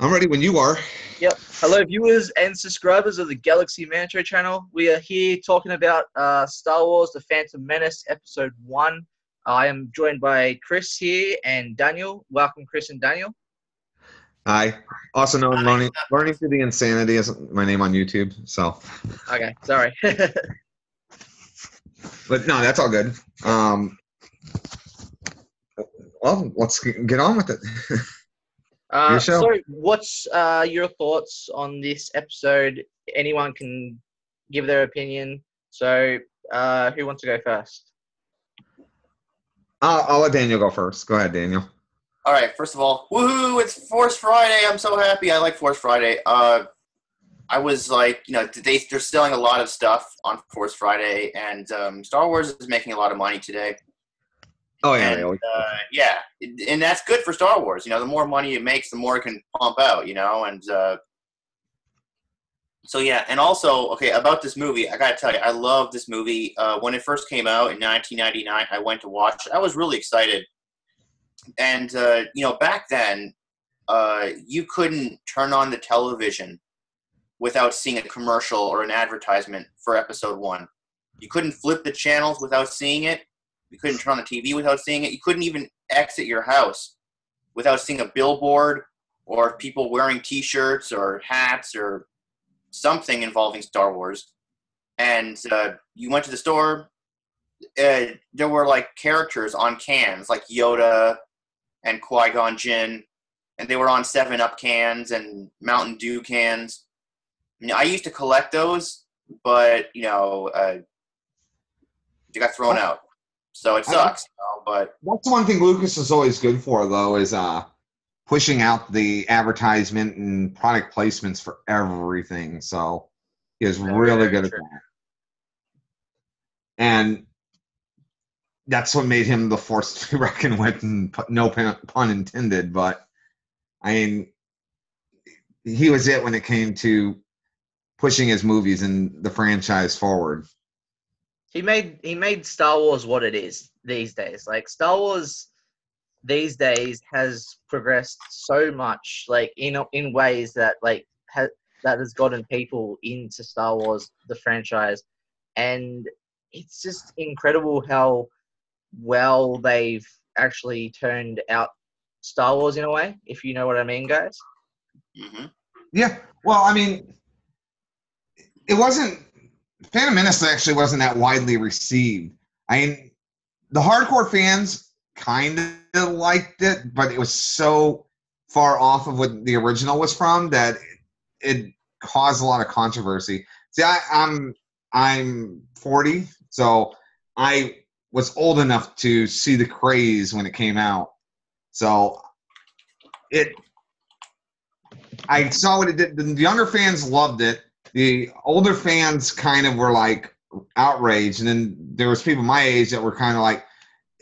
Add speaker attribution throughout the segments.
Speaker 1: I'm ready when you are.
Speaker 2: Yep. Hello, viewers and subscribers of the Galaxy Mantro channel. We are here talking about Star Wars: The Phantom Menace, Episode 1. I am joined by Chris here and Daniel. Welcome, Chris and Daniel.
Speaker 1: Hi. Also known learning through the insanity is my name on YouTube. So,
Speaker 2: Okay, sorry.
Speaker 1: but no, that's all good. Well, let's get on with it. Your show.
Speaker 2: So, what's your thoughts on this episode? Anyone can give their opinion. So, who wants to go first?
Speaker 1: I'll let Daniel go first. Go ahead, Daniel.
Speaker 3: All right. First of all, woohoo! It's Force Friday. I'm so happy. I like Force Friday. I was like, they're selling a lot of stuff on Force Friday, and Star Wars is making a lot of money today.
Speaker 1: Oh yeah,
Speaker 3: And, and that's good for Star Wars. The more money it makes, the more it can pump out. And so yeah. And also, okay, about this movie, I gotta tell you, I love this movie. When it first came out in 1999, I went to watch it. I was really excited. And, back then, you couldn't turn on the television without seeing a commercial or an advertisement for Episode 1. You couldn't flip the channels without seeing it. You couldn't turn on the TV without seeing it. You couldn't even exit your house without seeing a billboard or people wearing T-shirts or hats or something involving Star Wars. And you went to the store. There were, like, characters on cans, like Yoda and Qui-Gon Jinn, and they were on 7-Up cans and Mountain Dew cans. I used to collect those, but, they got thrown out. So it sucks. But
Speaker 1: that's one thing Lucas is always good for, though, is pushing out the advertisement and product placements for everything. So he is really good at that. And that's what made him the force to reckon with, and no pun intended. But I mean, he was it when it came to pushing his movies and the franchise forward.
Speaker 2: He made Star Wars what it is these days. Like, Star Wars these days has progressed so much, like in ways that that has gotten people into Star Wars, the franchise, and it's just incredible how well they've actually turned out Star Wars in a way, if you know what I mean, guys.
Speaker 3: Mm-hmm.
Speaker 1: Yeah. Well, I mean, it wasn't. Phantom Menace actually wasn't that widely received. I mean, the hardcore fans kind of liked it, but it was so far off of what the original was from that it caused a lot of controversy. See, I'm 40, so I was old enough to see the craze when it came out. So I saw what it did. The younger fans loved it. The older fans kind of were like outraged, and then there was people my age that were kind of like,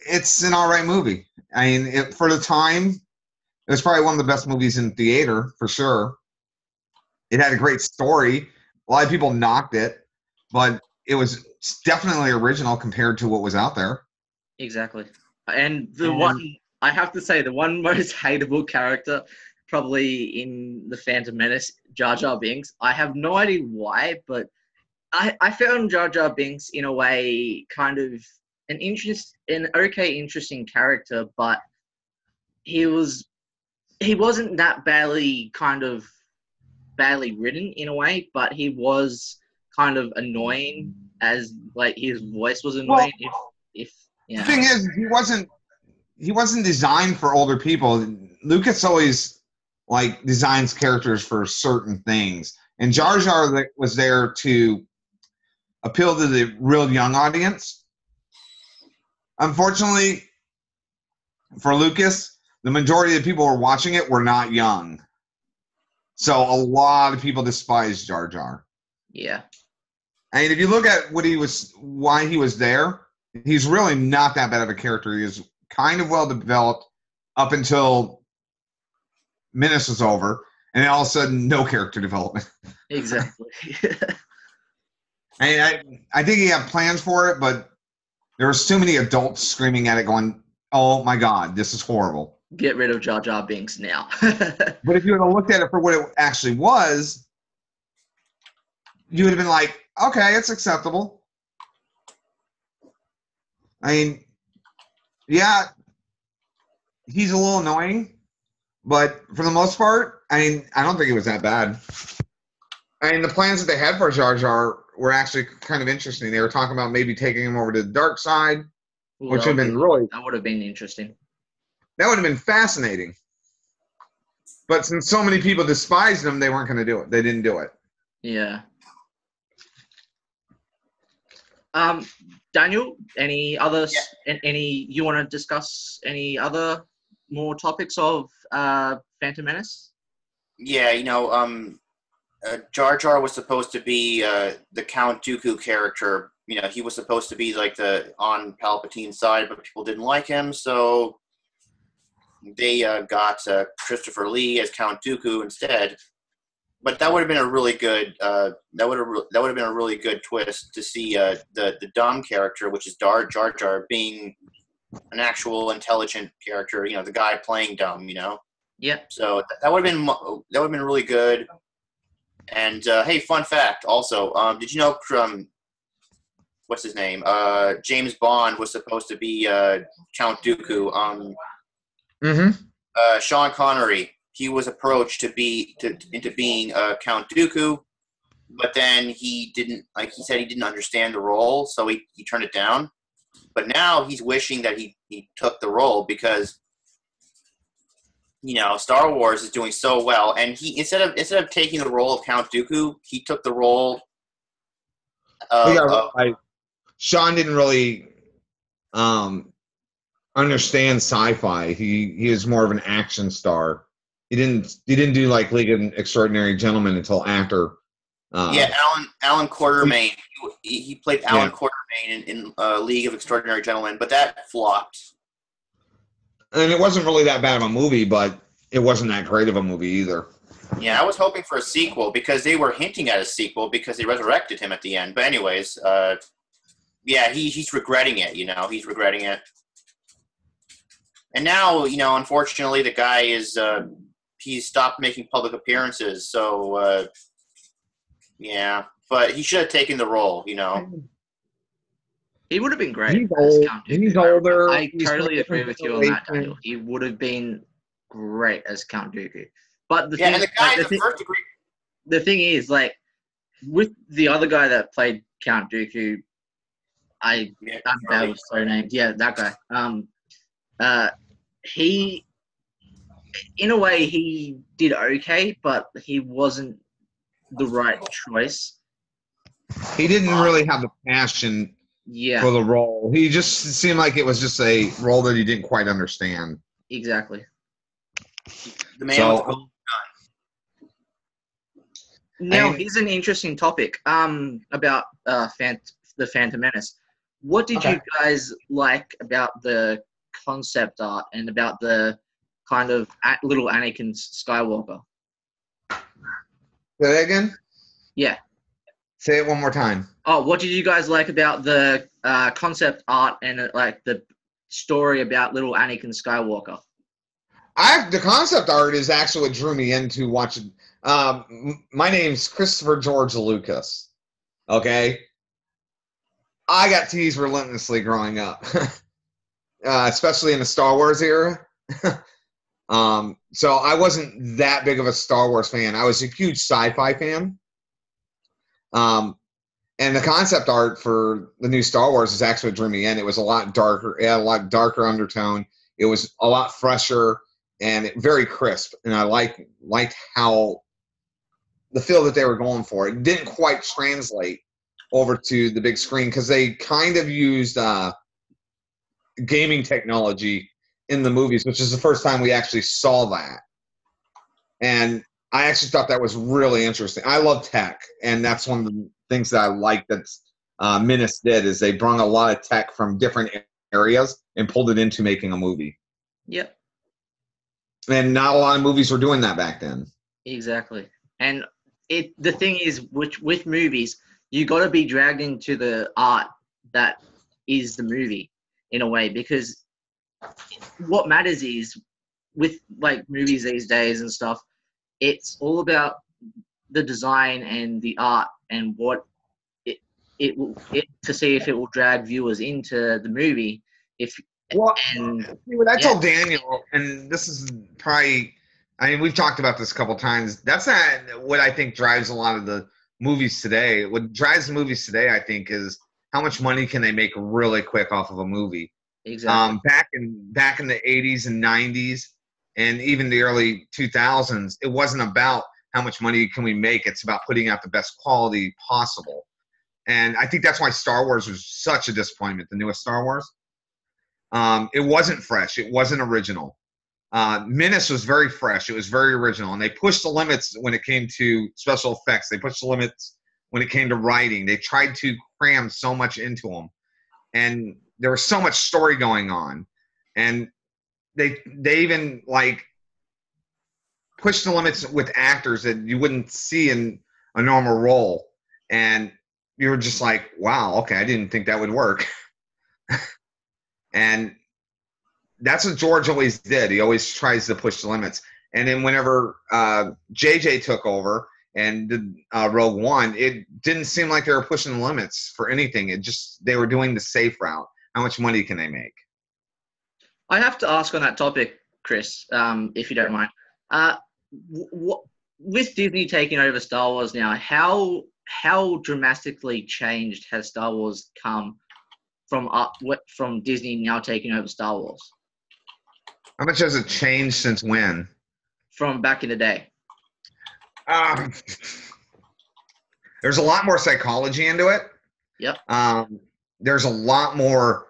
Speaker 1: it's an all right movie. I mean, for the time, it was probably one of the best movies in theater, for sure. It had a great story. A lot of people knocked it, but it was definitely original compared to what was out there.
Speaker 2: Exactly. And I have to say, the one most hateable character probably in The Phantom Menace, Jar Jar Binks. I have no idea why, but I found Jar Jar Binks in a way kind of an interesting character, but he wasn't that badly written in a way, but he was kind of annoying, as like his voice was annoying.
Speaker 1: Well,
Speaker 2: if
Speaker 1: the thing is, he wasn't designed for older people. Lucas always designs characters for certain things, and Jar Jar was there to appeal to the real young audience. Unfortunately, for Lucas, the majority of the people who were watching it were not young, so a lot of people despised Jar Jar.
Speaker 2: Yeah,
Speaker 1: I mean, if you look at why he was there, he's really not that bad of a character. He is kind of well developed up until Menace was over, and then all of a sudden, no character development.
Speaker 2: Exactly.
Speaker 1: I think he had plans for it, but there was too many adults screaming at it going, oh my God, this is horrible.
Speaker 2: get rid of Jar Jar Binks now.
Speaker 1: But if you would have looked at it for what it actually was, you would have been like, okay, it's acceptable. I mean, yeah, he's a little annoying, but for the most part, I mean, I don't think it was that bad. I mean, the plans that they had for Jar Jar were actually kind of interesting. They were talking about maybe taking him over to the dark side,
Speaker 2: Ooh,
Speaker 1: which would have been really,
Speaker 2: that would have been interesting.
Speaker 1: that would have been fascinating. But since so many people despised him, they weren't going to do it. They didn't do it.
Speaker 2: Yeah. Daniel, any others?
Speaker 3: Yeah.
Speaker 2: Any you want to discuss? Any other more topics of Phantom Menace?
Speaker 3: Yeah, Jar Jar was supposed to be the Count Dooku character. He was supposed to be like on Palpatine's side, but people didn't like him, so they got Christopher Lee as Count Dooku instead. But that would have been a really good that would have been a really good twist to see the dumb character, which is Jar Jar, being an actual intelligent character. The guy playing dumb.
Speaker 2: Yeah.
Speaker 3: So that would have been really good. And hey, fun fact also, did you know what's his name? James Bond was supposed to be Count Dooku. Sean Connery, he was approached into being Count Dooku, but then he didn't, he said he didn't understand the role, so he turned it down. But now he's wishing that he took the role because Star Wars is doing so well, and he instead of taking the role of Count Dooku, he took the role of
Speaker 1: Sean didn't really understand sci-fi. He is more of an action star. He didn't do like League of Extraordinary Gentlemen until after.
Speaker 3: Alan Quartermain. He played Alan Quartermain in League of Extraordinary Gentlemen, but that flopped.
Speaker 1: And it wasn't really that bad of a movie, but it wasn't that great of a movie either.
Speaker 3: Yeah, I was hoping for a sequel because they were hinting at a sequel because they resurrected him at the end. But anyways, he's regretting it. He's regretting it. And now, unfortunately, the guy is he's stopped making public appearances. So, but he should have taken the role.
Speaker 2: He would have been great.
Speaker 1: He's old. He's older.
Speaker 2: I totally agree with you on that, Daniel. He would have been great as Count Dooku. But the thing is, like, with the other guy that played Count Dooku, I'm bad with slow names. Yeah, that guy. He, in a way, he did okay, but he wasn't the right choice.
Speaker 1: He didn't really have the passion for the role. He just seemed like it was just a role that he didn't quite understand.
Speaker 2: Exactly.
Speaker 3: The man was done.
Speaker 2: Now, here's an interesting topic about the Phantom Menace. What did you guys like about the concept art and about the kind of little Anakin Skywalker?
Speaker 1: Say that again?
Speaker 2: Yeah.
Speaker 1: Say it one more time.
Speaker 2: Oh, what did you guys like about the concept art and like the story about little Anakin Skywalker?
Speaker 1: The concept art is actually what drew me into watching. My name's Christopher George Lucas. Okay? I got teased relentlessly growing up, especially in the Star Wars era. So I wasn't that big of a Star Wars fan. I was a huge sci-fi fan. And the concept art for the new Star Wars is actually what drew me in. It was a lot darker. It had a lot darker undertone. It was a lot fresher and very crisp. And I liked how the feel that they were going for. It didn't quite translate over to the big screen because they kind of used gaming technology in the movies, which is the first time we actually saw that. And I actually thought that was really interesting. I love tech, and that's one of the things that I like that Menace did is they brought a lot of tech from different areas and pulled it into making a movie.
Speaker 2: Yep.
Speaker 1: And not a lot of movies were doing that back then.
Speaker 2: Exactly. And the thing is, with movies, you got to be dragged into the art that is the movie in a way, because what matters is with like movies these days and stuff, it's all about the design and the art and what it will to see if it will drag viewers into the movie. If
Speaker 1: Well,
Speaker 2: and
Speaker 1: see, what I
Speaker 2: yeah,
Speaker 1: told Daniel, and this is probably, I mean, we've talked about this a couple times. That's not what I think drives a lot of the movies today. What drives the movies today, I think, is how much money can they make really quick off of a movie.
Speaker 2: exactly.
Speaker 1: Back in the 80s and 90s, and even the early 2000s, it wasn't about how much money can we make. It's about putting out the best quality possible. And I think that's why Star Wars was such a disappointment, the newest Star Wars. It wasn't fresh. It wasn't original. Menace was very fresh. It was very original. And they pushed the limits when it came to special effects. They pushed the limits when it came to writing. They tried to cram so much into them. And there was so much story going on. And they even, like, pushed the limits with actors that you wouldn't see in a normal role. And you were just like, wow, okay, I didn't think that would work. And that's what George always did. He always tries to push the limits. And then whenever JJ took over and did Rogue One, it didn't seem like they were pushing the limits for anything. It just, they were doing the safe route. How much money can they make?
Speaker 2: I have to ask on that topic, Chris, if you don't mind. With Disney taking over Star Wars now, how dramatically changed has Star Wars come from Disney now taking over Star Wars?
Speaker 1: How much has it changed since when?
Speaker 2: From back in the day.
Speaker 1: There's a lot more psychology into it.
Speaker 2: Yep.
Speaker 1: There's a lot more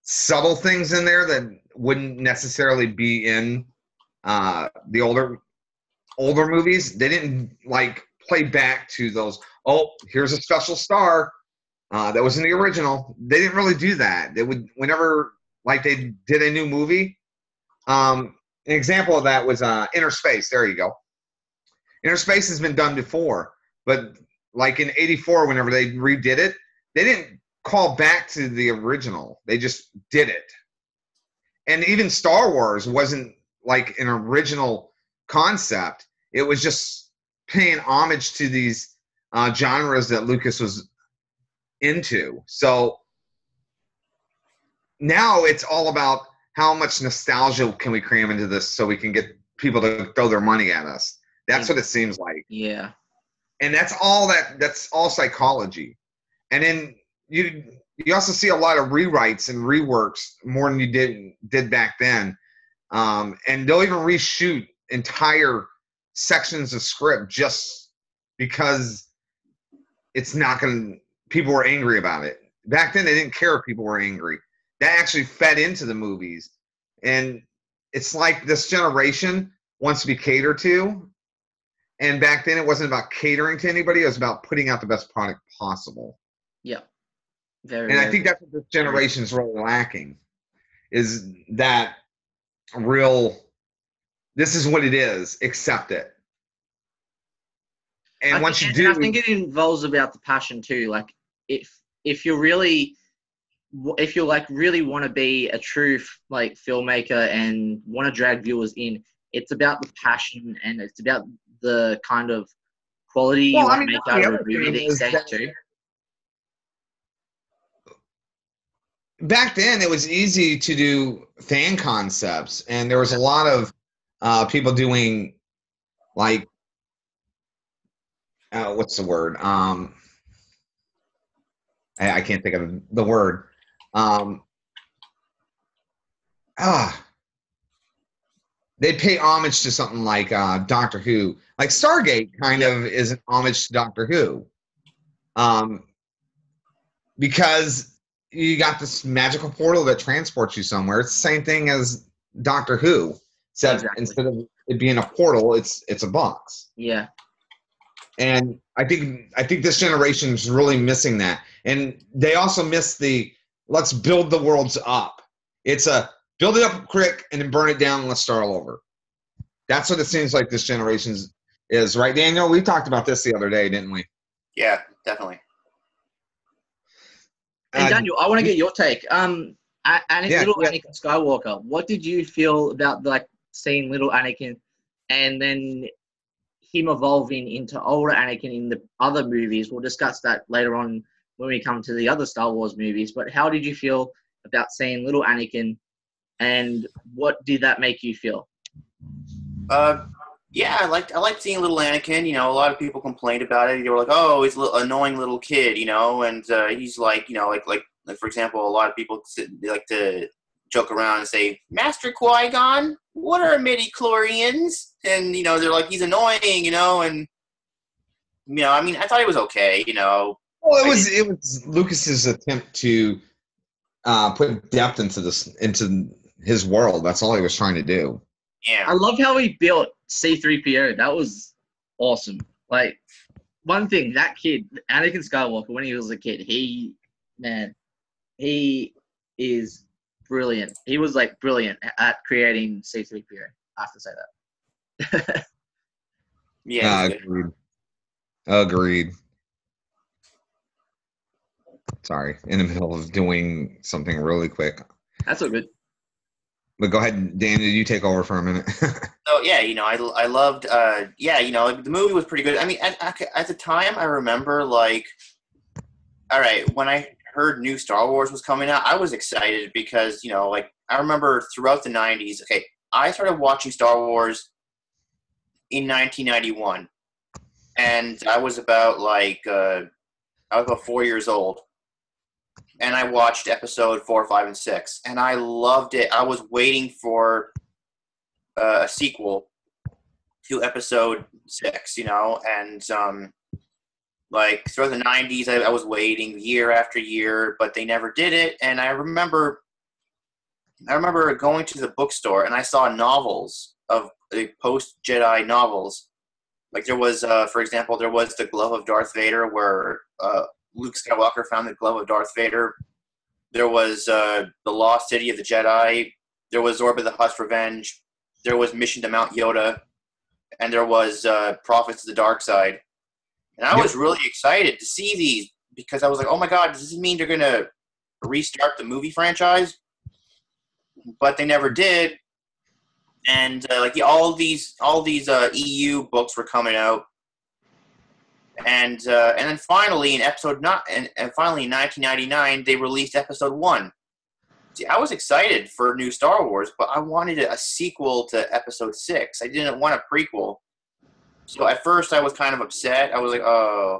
Speaker 1: subtle things in there that wouldn't necessarily be in the older movies. They didn't like play back to those, oh, here's a special star that was in the original. They didn't really do that. They would, whenever like they did a new movie, an example of that was Inner Space. There you go. Inner Space has been done before, but like in '84, whenever they redid it, they didn't call back to the original. They just did it. And even Star Wars wasn't like an original concept. It was just paying homage to these genres that Lucas was into. So now it's all about how much nostalgia can we cram into this so we can get people to throw their money at us. That's what it seems like.
Speaker 2: Yeah.
Speaker 1: And that's all psychology. And then you also see a lot of rewrites and reworks more than you did back then. And they'll even reshoot entire sections of script just because it's not going to, people were angry about it. Back then, they didn't care if people were angry. That actually fed into the movies. And it's like this generation wants to be catered to. And back then, it wasn't about catering to anybody. It was about putting out the best product possible.
Speaker 2: Yeah.
Speaker 1: I think that's what this generation is really lacking, is that real, this is what it is, accept it. And once you do,
Speaker 2: I think it involves about the passion too. Like if you really want to be a true like filmmaker and want to drag viewers in, it's about the passion and it's about the kind of quality you want to make out of a movie these days too.
Speaker 1: Back then, it was easy to do fan concepts, and there was a lot of people doing, like, what's the word? I can't think of the word. They'd pay homage to something like Doctor Who. Like Stargate kind of is an homage to Doctor Who. Because you got this magical portal that transports you somewhere. It's the same thing as Doctor Who, except instead of it being a portal, it's a box.
Speaker 2: Yeah.
Speaker 1: And I think this generation is really missing that. And they also miss the let's build the worlds up. It's a build it up quick and then burn it down and let's start all over. That's what it seems like this generation is, right, Daniel? We talked about this the other day, didn't we?
Speaker 3: Yeah, definitely.
Speaker 2: And Daniel, I want to get your take. Little Anakin Skywalker. What did you feel about like seeing little Anakin, and then him evolving into older Anakin in the other movies? We'll discuss that later on when we come to the other Star Wars movies. But how did you feel about seeing little Anakin, and what did that make you feel?
Speaker 3: Yeah, I liked seeing little Anakin. You know, a lot of people complained about it. They were like, "Oh, he's an annoying little kid," you know, and he's like, you know, like for example, a lot of people they like to joke around and say, "Master Qui-Gon, what are midi-chlorians?" And you know, they're like, "He's annoying," you know, and you know, I mean, I thought he was okay, you know.
Speaker 1: Well, it was Lucas's attempt to put depth into his world. That's all he was trying to do.
Speaker 3: Yeah.
Speaker 2: I love how he built C-3PO. That was awesome. Like, one thing, that kid, Anakin Skywalker, when he was a kid, he is brilliant. He was, like, brilliant at creating C-3PO. I have to say that.
Speaker 3: Yeah.
Speaker 1: Agreed. Sorry, in the middle of doing something really quick.
Speaker 2: That's all good.
Speaker 1: But go ahead, Daniel, you take over for a minute.
Speaker 3: So yeah, you know, I loved. Yeah, you know, the movie was pretty good. I mean, at the time, I remember like, all right, when I heard new Star Wars was coming out, I was excited because you know, like I remember throughout the '90s. Okay, I started watching Star Wars in 1991, and I was about 4 years old. And I watched episode 4, 5, and 6, and I loved it. I was waiting for a sequel to episode 6, you know, and like throughout the '90s, I was waiting year after year, but they never did it. And I remember going to the bookstore, and I saw novels of post-Jedi novels. Like there was, for example, there was the Glove of Darth Vader, where Luke Skywalker found the Glove of Darth Vader. There was the Lost City of the Jedi. There was Zorba the Hutt's Revenge. There was Mission to Mount Yoda. And there was Prophets of the Dark Side. And I was really excited to see these because I was like, oh my God, does this mean they're going to restart the movie franchise? But they never did. And all these EU books were coming out. And then finally in finally in 1999 they released episode 1. See, I was excited for new Star Wars, but I wanted a sequel to episode 6. I didn't want a prequel. So at first I was kind of upset. I was like, oh,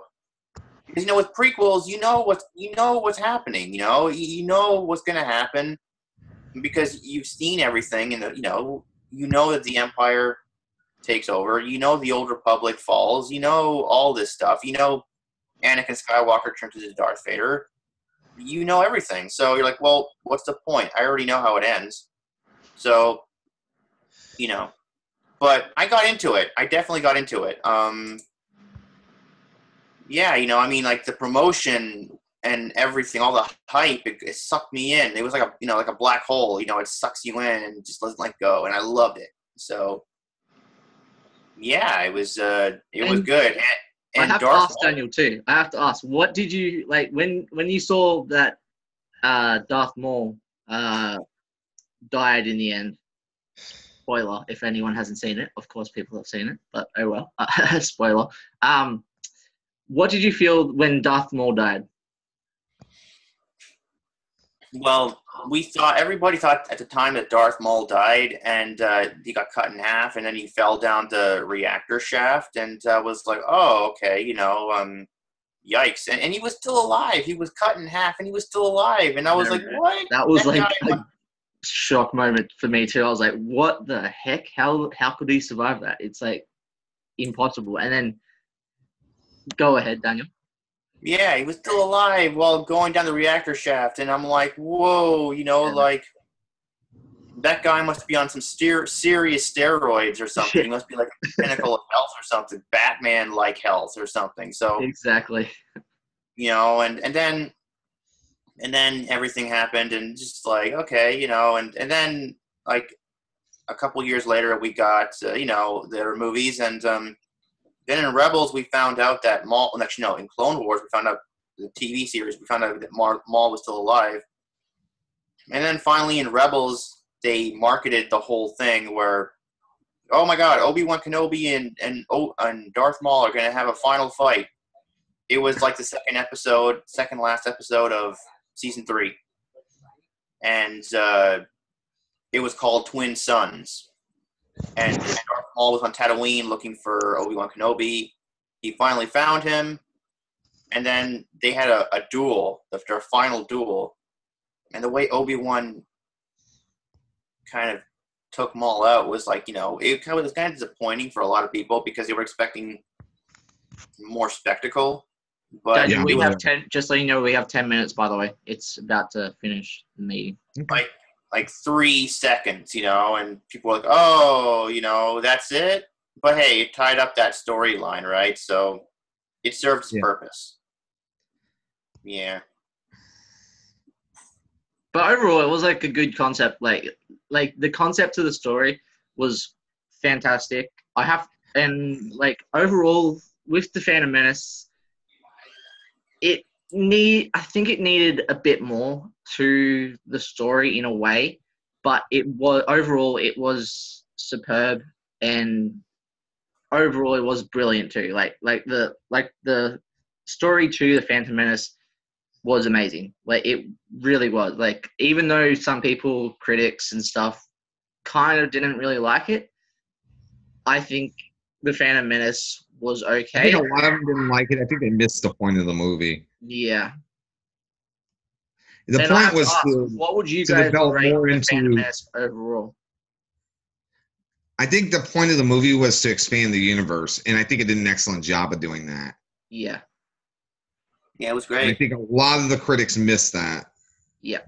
Speaker 3: because you know with prequels you know what's happening. You know what's gonna happen because you've seen everything, and you know that the Empire takes over. You know the Old Republic falls. You know all this stuff. You know Anakin Skywalker turns into Darth Vader. You know everything. So you're like, well, what's the point? I already know how it ends. So, you know. But I got into it. I definitely got into it. Yeah, you know, I mean, like the promotion and everything, all the hype, it sucked me in. It was like a black hole. You know, it sucks you in and just doesn't let go. And I loved it. So. Yeah, it was good. And
Speaker 2: I have to ask Daniel too. I have to ask, what did you like when you saw that Darth Maul died in the end? Spoiler, if anyone hasn't seen it. Of course, people have seen it, but oh well. Spoiler. What did you feel when Darth Maul died?
Speaker 3: Well, everybody thought at the time that Darth Maul died, and he got cut in half, and then he fell down the reactor shaft, and was like, oh, okay, you know, yikes. And he was still alive. He was cut in half, and he was still alive. And I was like, what?
Speaker 2: That was like a shock moment for me, too. I was like, what the heck? How could he survive that? It's like impossible. And then, go ahead, Daniel.
Speaker 3: Yeah, he was still alive while going down the reactor shaft, and I'm like, whoa, you know, like, that guy must be on some serious steroids or something. He must be like a pinnacle of health or something, Batman-like health or something. So
Speaker 2: exactly,
Speaker 3: you know, and then everything happened, and just like, okay, you know, and then like a couple years later, we got you know, their movies, and then in Rebels, we found out that Maul. Actually, no, in Clone Wars, we found out the TV series. We found out that Maul was still alive. And then finally in Rebels, they marketed the whole thing where, oh my God, Obi-Wan Kenobi and Darth Maul are going to have a final fight. It was like the second last episode of season 3. And it was called Twin Sons. And Darth Maul was on Tatooine looking for Obi-Wan Kenobi. He finally found him. And then they had a duel, their final duel. And the way Obi-Wan kind of took Maul out was like, it was kind of disappointing for a lot of people because they were expecting more spectacle. But
Speaker 2: Daniel, we have 10. Just so you know, we have 10 minutes. By the way, it's about to finish the meeting.
Speaker 3: Like 3 seconds, and people were like, "Oh, that's it." But hey, it tied up that storyline, right? So it served its purpose. Yeah.
Speaker 2: But overall, it was like a good concept. Like the concept of the story was fantastic. Overall with the Phantom Menace, I think it needed a bit more to the story in a way, but it was superb, and overall it was brilliant too. Like the story to the Phantom Menace was amazing. Like it really was. Like even though some people, critics and stuff, kind of didn't really like it, I think the Phantom Menace was okay.
Speaker 1: I think a lot of them didn't like it. I think they missed the point of the movie.
Speaker 2: Yeah.
Speaker 1: The point was
Speaker 2: what would you guys rate the Phantom Menace overall?
Speaker 1: I think the point of the movie was to expand the universe, and I think it did an excellent job of doing that.
Speaker 2: Yeah.
Speaker 3: Yeah, it was great.
Speaker 1: And I think a lot of the critics missed that.
Speaker 2: Yeah.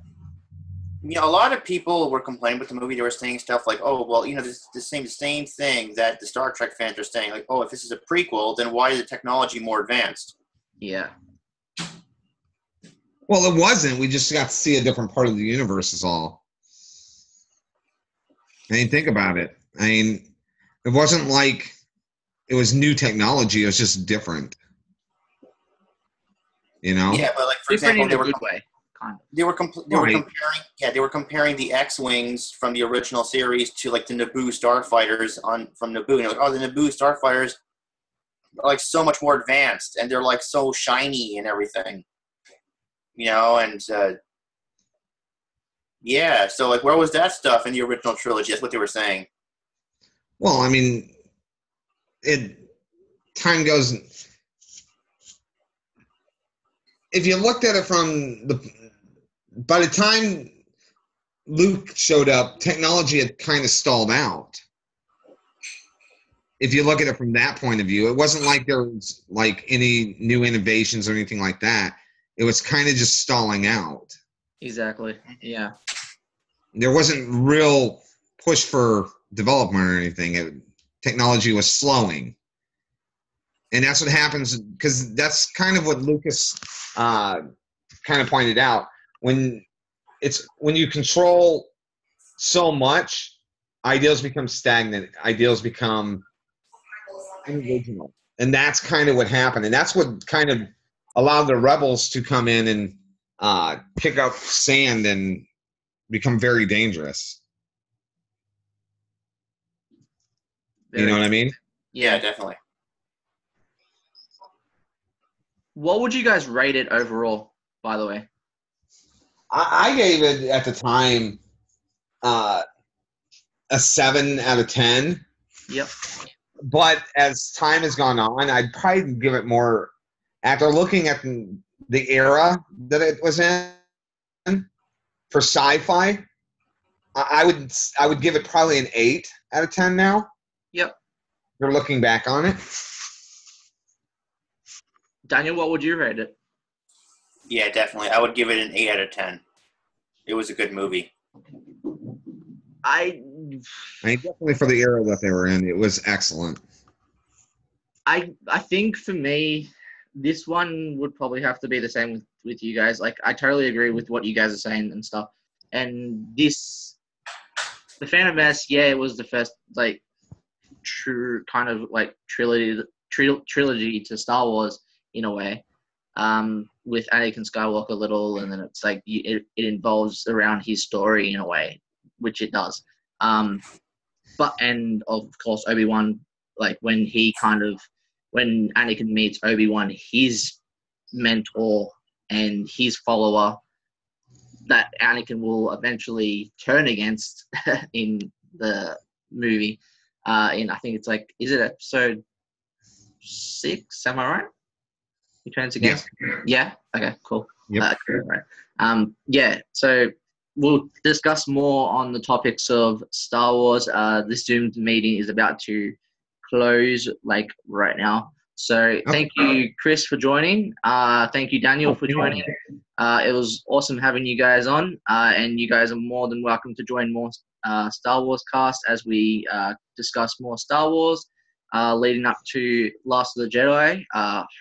Speaker 3: A lot of people were complaining about the movie. They were saying stuff like, "Oh, well, this the same thing that the Star Trek fans are saying. Like, oh, if this is a prequel, then why is the technology more advanced?"
Speaker 2: Yeah.
Speaker 1: Well, it wasn't. We just got to see a different part of the universe is all. I mean, think about it. I mean, it wasn't like it was new technology. It was just different.
Speaker 3: Yeah, but like for
Speaker 2: different
Speaker 3: example,
Speaker 2: in a good way. Kind of.
Speaker 3: They were comparing the X-wings from the original series to like the Naboo starfighters from Naboo. And like, oh, the Naboo starfighters are like so much more advanced, and they're like so shiny and everything. And yeah, so like, where was that stuff in the original trilogy? That's what they were saying.
Speaker 1: Well, I mean, time goes. If you looked at it by the time Luke showed up, technology had kind of stalled out. If you look at it from that point of view, it wasn't like there was like any new innovations or anything like that. It was kind of just stalling out.
Speaker 2: Exactly. Yeah.
Speaker 1: There wasn't real push for development or anything. Technology was slowing. And that's what happens because that's kind of what Lucas kind of pointed out. When you control so much, ideas become stagnant. Ideas become unoriginal. And that's kind of what happened. And that's what kind of allowed the rebels to come in and pick up sand and become very dangerous. You know what I mean?
Speaker 3: Yeah, definitely.
Speaker 2: What would you guys rate it overall, by the way?
Speaker 1: I gave it at the time a 7 out of 10.
Speaker 2: Yep.
Speaker 1: But as time has gone on, I'd probably give it more. After looking at the era that it was in for sci-fi, I would give it probably an 8 out of 10 now.
Speaker 2: Yep.
Speaker 1: You're looking back on it.
Speaker 2: Daniel, what would you rate it?
Speaker 3: Yeah, definitely. I would give it an 8 out of 10. It was a good movie.
Speaker 1: I mean, definitely for the era that they were in, it was excellent.
Speaker 2: I think for me, this one would probably have to be the same with you guys. Like, I totally agree with what you guys are saying and stuff. And the Phantom Menace, yeah, it was the first, like, true kind of, like, trilogy to Star Wars in a way. with Anakin Skywalker little, and then it's like it involves around his story in a way, which it does. But and of course Obi-Wan, like when Anakin meets Obi-Wan, his mentor and his follower, that Anakin will eventually turn against in the movie. I think it's like, is it episode 6? Am I right? He turns against. Yeah. Okay. Cool.
Speaker 1: Yep.
Speaker 2: Right. Yeah. So we'll discuss more on the topics of Star Wars. This Zoom meeting is about to close, like right now. So thank you, Chris, for joining. Thank you, Daniel, for joining. It was awesome having you guys on, and you guys are more than welcome to join more Star Wars cast as we discuss more Star Wars leading up to Last of the Jedi.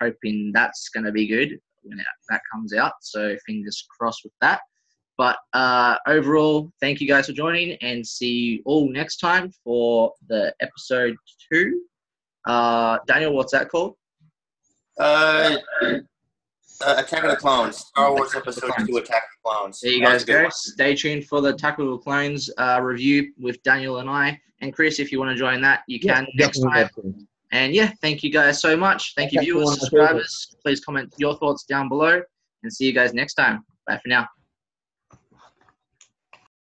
Speaker 2: Hoping that's going to be good when that comes out. So fingers crossed with that. But overall, thank you guys for joining, and see you all next time for the episode 2. Daniel, what's that called?
Speaker 3: Attack of the Clones. Star Wars Episode 2, Attack of the Clones.
Speaker 2: There you guys go. Stay tuned for the Attack of the Clones review with Daniel and I. And Chris, if you want to join that, you can next time. And yeah, thank you guys so much. Thank you, viewers, subscribers. Please comment your thoughts down below, and see you guys next time. Bye for now.